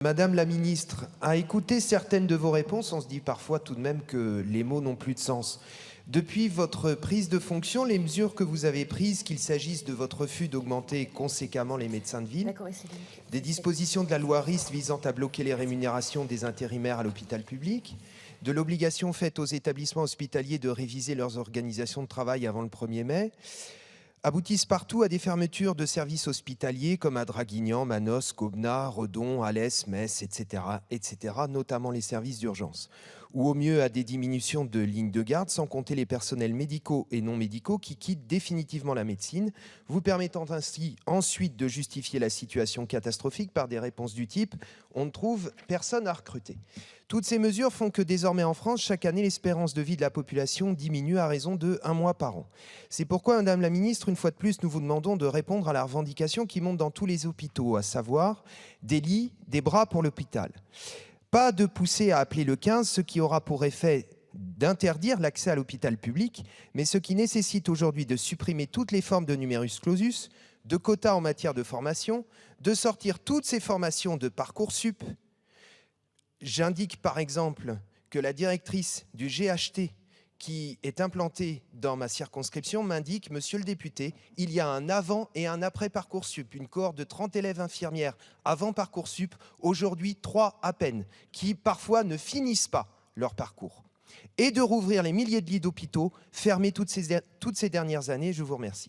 Madame la ministre, à écouter certaines de vos réponses, on se dit parfois tout de même que les mots n'ont plus de sens. Depuis votre prise de fonction, les mesures que vous avez prises, qu'il s'agisse de votre refus d'augmenter conséquemment les médecins de ville, des dispositions de la loi RIST visant à bloquer les rémunérations des intérimaires à l'hôpital public, de l'obligation faite aux établissements hospitaliers de réviser leurs organisations de travail avant le 1er mai, aboutissent partout à des fermetures de services hospitaliers comme à Draguignan, Manosque, Aubenas, Redon, Alès, Metz, etc., notamment les services d'urgence. Ou au mieux à des diminutions de lignes de garde, sans compter les personnels médicaux et non médicaux qui quittent définitivement la médecine, vous permettant ainsi ensuite de justifier la situation catastrophique par des réponses du type « on ne trouve personne à recruter ». Toutes ces mesures font que désormais en France, chaque année, l'espérance de vie de la population diminue à raison de 1 mois par an. C'est pourquoi, Madame la Ministre, une fois de plus, nous vous demandons de répondre à la revendication qui monte dans tous les hôpitaux, à savoir des lits, des bras pour l'hôpital. Pas de pousser à appeler le 15, ce qui aura pour effet d'interdire l'accès à l'hôpital public, mais ce qui nécessite aujourd'hui de supprimer toutes les formes de numerus clausus, de quotas en matière de formation, de sortir toutes ces formations de Parcoursup. J'indique par exemple que la directrice du GHT qui est implantée dans ma circonscription m'indique, monsieur le député, il y a un avant et un après Parcoursup, une cohorte de 30 élèves infirmières avant Parcoursup, aujourd'hui 3 à peine, qui parfois ne finissent pas leur parcours. Et de rouvrir les milliers de lits d'hôpitaux fermés toutes ces dernières années. Je vous remercie.